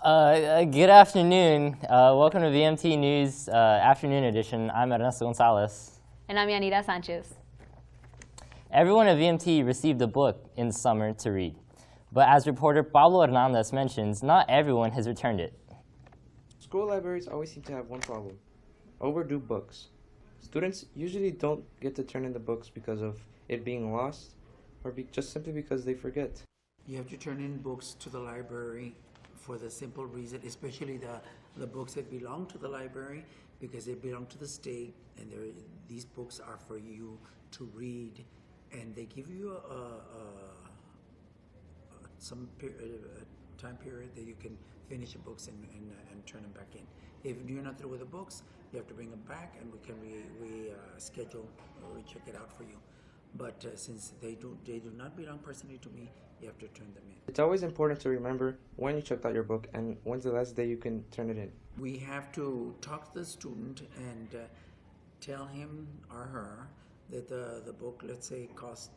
Good afternoon. Welcome to VMT News-Afternoon Edition. I'm Ernesto Gonzalez. And I'm Yanira Sanchez. Everyone at VMT received a book in the summer to read. But as reporter Pablo Hernandez mentions, not everyone has returned it. School libraries always seem to have one problem: overdue books. Students usually don't get to turn in the books because of it being lost or just simply because they forget. You have to turn in books to the library for the simple reason, especially the books that belong to the library, because they belong to the state, and these books are for you to read, and they give you some time period that you can finish the books and turn them back in. If you're not through with the books, you have to bring them back, and we can schedule or check it out for you. But since they do not belong personally to me, you have to turn them in. It's always important to remember when you checked out your book and when's the last day you can turn it in. We have to talk to the student and tell him or her that the book, let's say, costs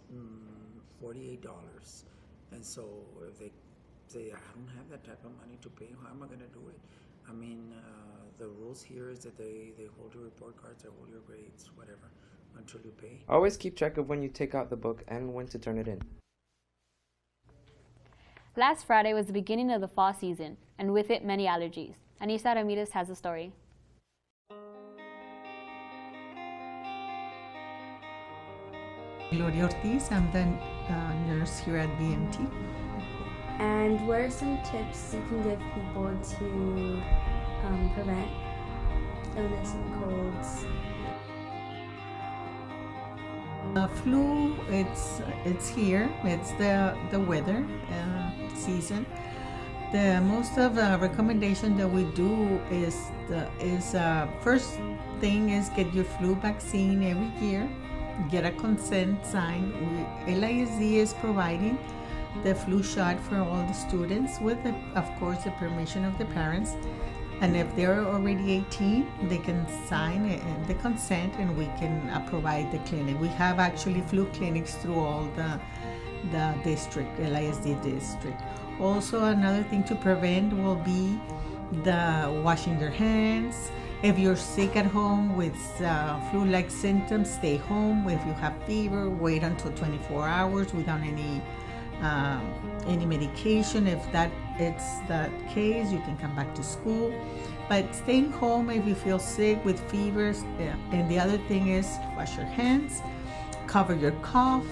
$48. And so if they say, I don't have that type of money to pay, how am I going to do it? I mean, the rules here is that they hold your report cards, they hold your grades, whatever, until you pay. Always keep track of when you take out the book and when to turn it in. Last Friday was the beginning of the fall season, and with it, many allergies. Anissa Ramirez has a story. Gloria Ortiz, I'm the nurse here at VMT. And what are some tips you can give people to prevent illness and colds? Flu, it's here. It's the weather season. The most of the recommendation that we do is first thing is get your flu vaccine every year. Get a consent signed. LISD is providing the flu shot for all the students with, of course, the permission of the parents. And if they're already 18, they can sign the consent and we can provide the clinic. We have actually flu clinics through all the district, LISD district. Also, another thing to prevent will be the washing your hands. If you're sick at home with flu-like symptoms, stay home. If you have fever, wait until 24 hours without any medication. If it's the case, you can come back to school. But staying home if you feel sick with fevers. And the other thing is wash your hands, cover your cough,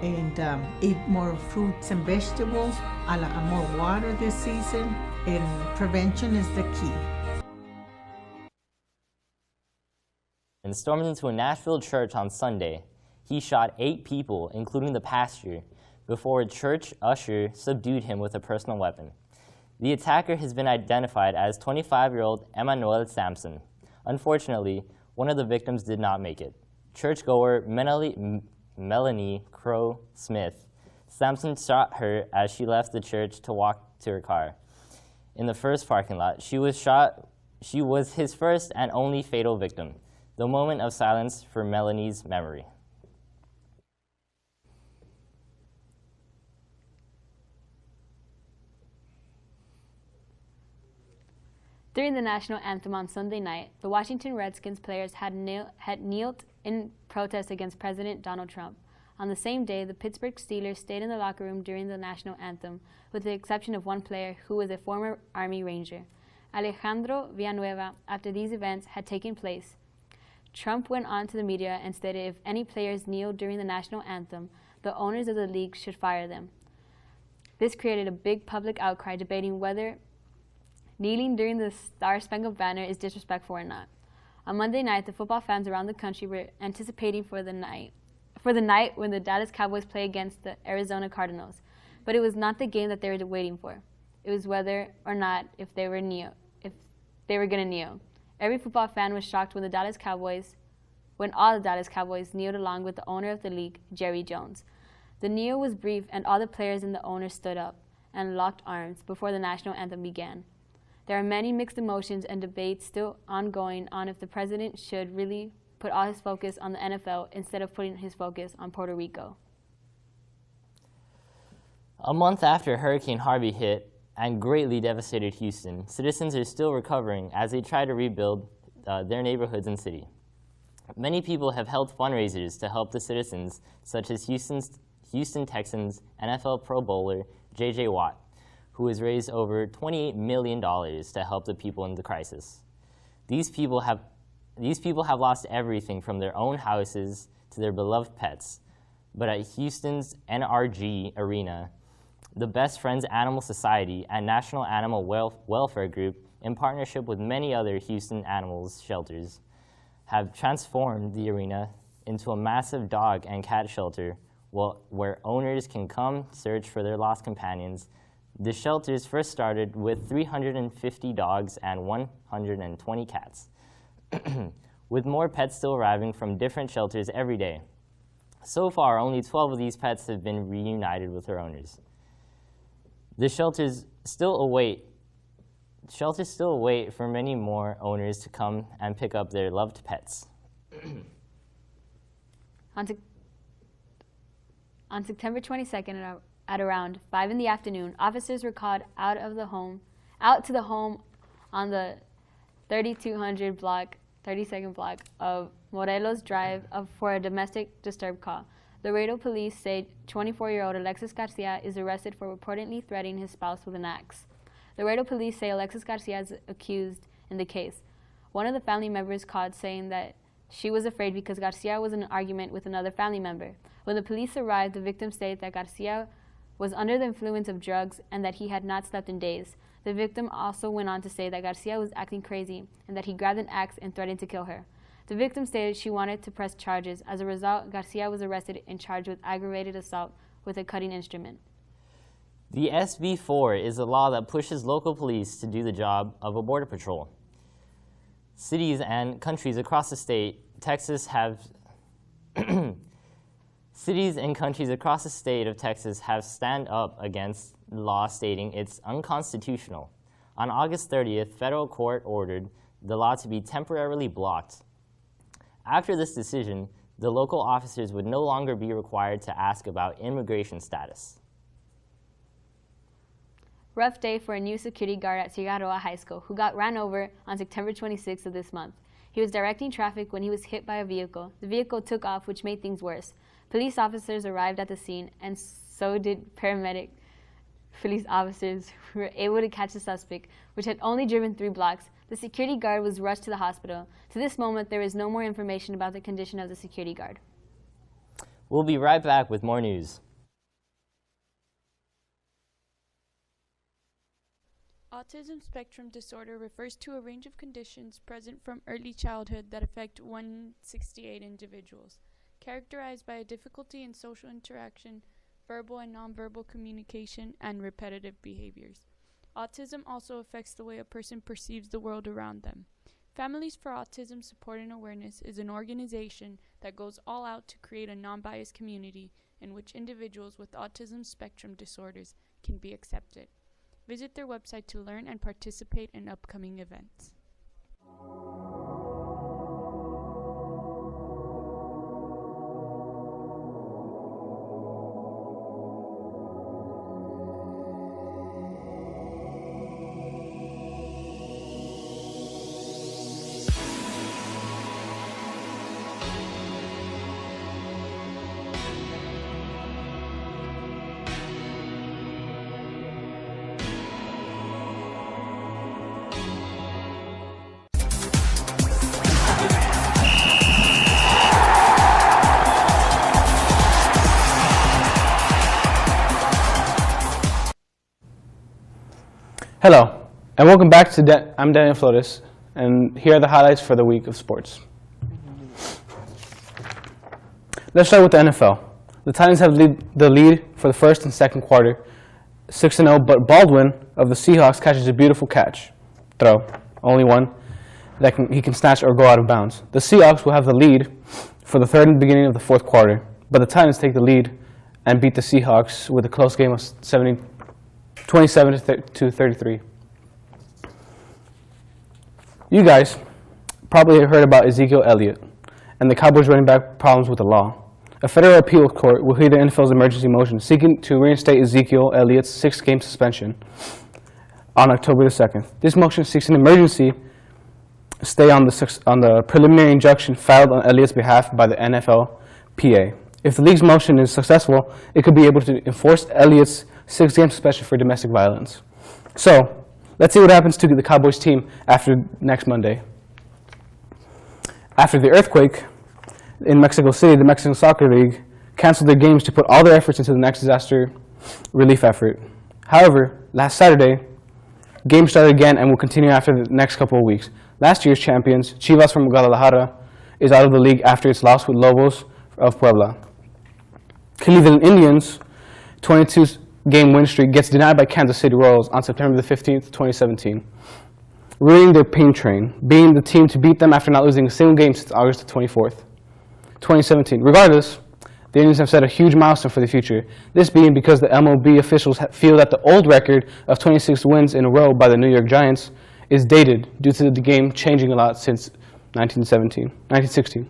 and eat more fruits and vegetables, more water this season. And prevention is the key. And stormed into a Nashville church on Sunday. He shot 8 people, including the pastor, before a church usher subdued him with a personal weapon. The attacker has been identified as 25-year-old Emmanuel Sampson. Unfortunately, one of the victims did not make it. Churchgoer Melanie Crow Smith. Sampson shot her as she left the church to walk to her car. In the first parking lot, she was his first and only fatal victim. The moment of silence for Melanie's memory. During the national anthem on Sunday night, the Washington Redskins players had kneeled in protest against President Donald Trump. On the same day, the Pittsburgh Steelers stayed in the locker room during the national anthem, with the exception of one player who was a former Army Ranger. Alejandro Villanueva, after these events had taken place, Trump went on to the media and stated if any players kneeled during the national anthem, the owners of the league should fire them. This created a big public outcry debating whether kneeling during the Star-Spangled Banner is disrespectful or not. On Monday night, the football fans around the country were anticipating for the night when the Dallas Cowboys play against the Arizona Cardinals. But it was not the game that they were waiting for. It was whether or not if they were going to kneel. Every football fan was shocked when all the Dallas Cowboys kneeled along with the owner of the league, Jerry Jones. The kneel was brief, and all the players and the owner stood up and locked arms before the national anthem began. There are many mixed emotions and debates still ongoing on if the president should really put all his focus on the NFL instead of putting his focus on Puerto Rico. A month after Hurricane Harvey hit, and greatly devastated Houston, citizens are still recovering as they try to rebuild their neighborhoods and city. Many people have held fundraisers to help the citizens, such as Houston Texans NFL Pro Bowler J.J. Watt, who has raised over $28 million to help the people in the crisis. These people have lost everything from their own houses to their beloved pets. But at Houston's NRG Arena, the Best Friends Animal Society and National Animal Welfare Group, in partnership with many other Houston animals shelters, have transformed the arena into a massive dog and cat shelter where owners can come search for their lost companions. The shelters first started with 350 dogs and 120 cats, with more pets still arriving from different shelters every day. So far, only 12 of these pets have been reunited with their owners. The shelters still await for many more owners to come and pick up their loved pets. On September 22nd at around 5 in the afternoon, officers were called out to the home on the 3200 block, 32nd block of Morelos Drive for a domestic disturbed call. Laredo police say 24-year-old Alexis Garcia is arrested for reportedly threatening his spouse with an axe. Laredo police say Alexis Garcia is accused in the case. One of the family members called saying that she was afraid because Garcia was in an argument with another family member. When the police arrived, the victim stated that Garcia was under the influence of drugs and that he had not slept in days. The victim also went on to say that Garcia was acting crazy and that he grabbed an axe and threatened to kill her. The victim stated she wanted to press charges. As a result, Garcia was arrested and charged with aggravated assault with a cutting instrument. The SB 4 is a law that pushes local police to do the job of a border patrol. Cities and countries across the state, Cities and countries across the state of Texas have stand up against the law stating it's unconstitutional. On August 30th, federal court ordered the law to be temporarily blocked. After this decision, the local officers would no longer be required to ask about immigration status. Rough day for a new security guard at Figueroa High School who got ran over on September 26th of this month. He was directing traffic when he was hit by a vehicle. The vehicle took off, which made things worse. Police officers arrived at the scene, and so did police officers who were able to catch the suspect, which had only driven 3 blocks. The security guard was rushed to the hospital. To this moment, there is no more information about the condition of the security guard. We'll be right back with more news. Autism spectrum disorder refers to a range of conditions present from early childhood that affect 168 individuals, characterized by a difficulty in social interaction, verbal and nonverbal communication, and repetitive behaviors. Autism also affects the way a person perceives the world around them. Families for Autism Support and Awareness is an organization that goes all out to create a non-biased community in which individuals with autism spectrum disorders can be accepted. Visit their website to learn and participate in upcoming events. Hello, and welcome back to I'm Daniel Flores, and here are the highlights for the week of sports. Let's start with the NFL. The Titans have the lead for the first and second quarter, 6-0, but Baldwin of the Seahawks catches a beautiful throw, only one, that he can snatch or go out of bounds. The Seahawks will have the lead for the third and beginning of the fourth quarter, but the Titans take the lead and beat the Seahawks with a close game of 27-33. You guys probably heard about Ezekiel Elliott and the Cowboys running back problems with the law. A federal appeal court will hear the NFL's emergency motion seeking to reinstate Ezekiel Elliott's 6-game suspension. on October the 2nd. This motion seeks an emergency stay on the preliminary injunction filed on Elliott's behalf by the NFLPA. If the league's motion is successful, it could be able to enforce Elliott's 6-game suspension for domestic violence. So, let's see what happens to the Cowboys team after next Monday. After the earthquake in Mexico City, the Mexican Soccer League canceled their games to put all their efforts into the next disaster relief effort. However, last Saturday, games started again and will continue after the next couple of weeks. Last year's champions, Chivas from Guadalajara, is out of the league after its loss with Lobos of Puebla. Cleveland Indians' 22-game win streak gets denied by Kansas City Royals on September the 15th, 2017, ruining their pain train, being the team to beat them after not losing a single game since August the 24th, 2017. Regardless, the Indians have set a huge milestone for the future, this being because the MLB officials feel that the old record of 26 wins in a row by the New York Giants is dated due to the game changing a lot since 1916.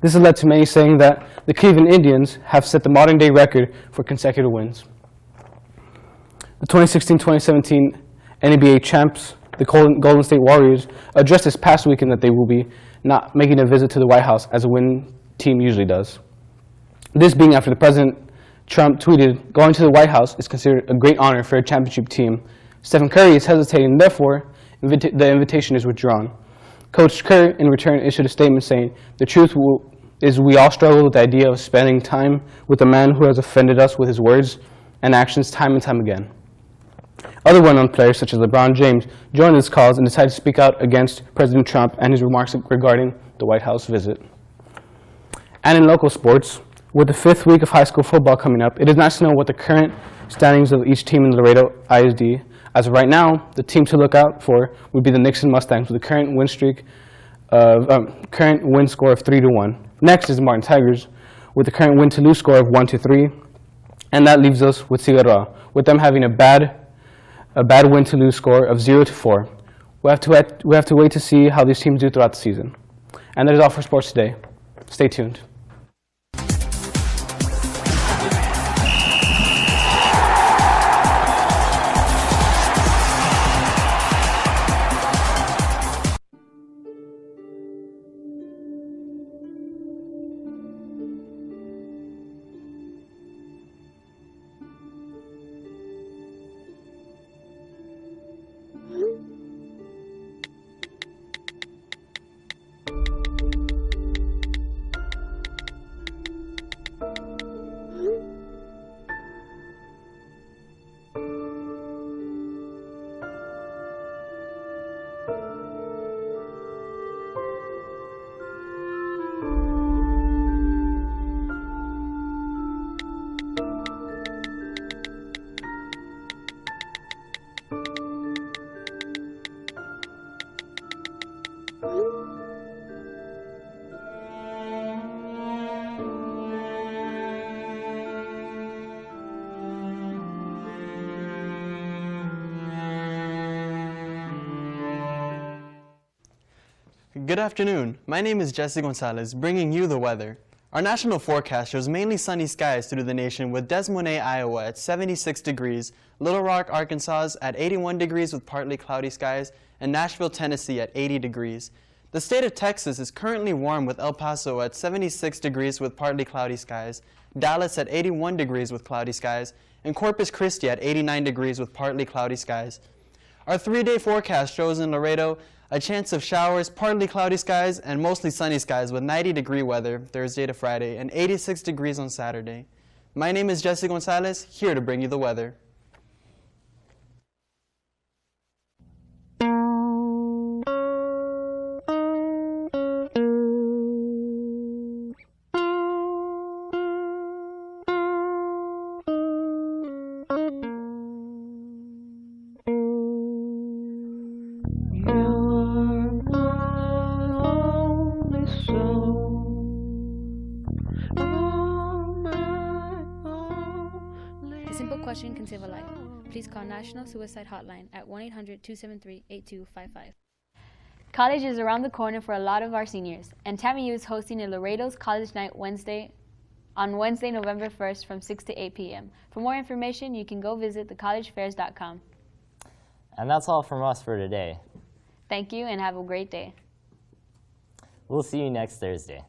This has led to many saying that the Cleveland Indians have set the modern-day record for consecutive wins. The 2016-2017 NBA champs, the Golden State Warriors, addressed this past weekend that they will be not making a visit to the White House as a win team usually does. This being after the President Trump tweeted, "Going to the White House is considered a great honor for a championship team." Stephen Curry is hesitating, therefore, the invitation is withdrawn. Coach Kerr, in return, issued a statement saying, "The truth is we all struggle with the idea of spending time with a man who has offended us with his words and actions time and time again." Other well-known players, such as LeBron James, joined this cause and decided to speak out against President Trump and his remarks regarding the White House visit. And in local sports, with the 5th week of high school football coming up, it is nice to know what the current standings of each team in Laredo ISD. As of right now, the team to look out for would be the Nixon Mustangs with a current win score of 3-1. Next is the Martin Tigers with a current win-to-lose score of 1-3, and that leaves us with Figueroa, with them having a bad win-to-lose score of 0-4. We have to wait to see how these teams do throughout the season. And that is all for sports today. Stay tuned. Good afternoon. My name is Jesse Gonzalez, bringing you the weather. Our national forecast shows mainly sunny skies through the nation, with Des Moines, Iowa at 76 degrees, Little Rock, Arkansas at 81 degrees with partly cloudy skies, and Nashville, Tennessee at 80 degrees. The state of Texas is currently warm with El Paso at 76 degrees with partly cloudy skies, Dallas at 81 degrees with cloudy skies, and Corpus Christi at 89 degrees with partly cloudy skies. Our 3-day forecast shows in Laredo a chance of showers, partly cloudy skies, and mostly sunny skies with 90-degree weather Thursday to Friday and 86 degrees on Saturday. My name is Jesse Gonzalez, here to bring you the weather. Question can save a life. Please call National Suicide Hotline at 1-800-273-8255. College is around the corner for a lot of our seniors, and TAMU is hosting a Laredo's College Night on Wednesday, November 1st from 6 to 8 p.m. For more information, you can go visit thecollegefairs.com. And that's all from us for today. Thank you and have a great day. We'll see you next Thursday.